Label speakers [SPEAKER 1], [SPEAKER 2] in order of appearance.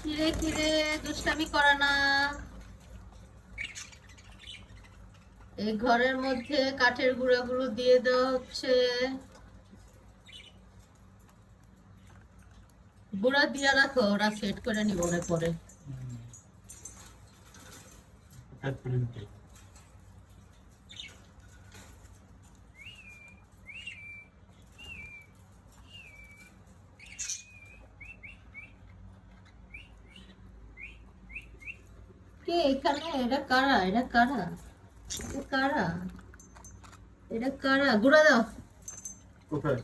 [SPEAKER 1] কিরে কিরে দুষ্টামি করে না। এই ঘরের মধ্যে কাঠের গুঁড়াগুলো দিয়ে দেওয়া হচ্ছে। গুঁড়া দিয়ে রাখো, ওরা সেট করে নিব ওরা পরে। কে এখানে? এটা কারা? এটা কারা? এটা কারা? এটা কারা? গুঁড়া দাও।
[SPEAKER 2] কোথায়?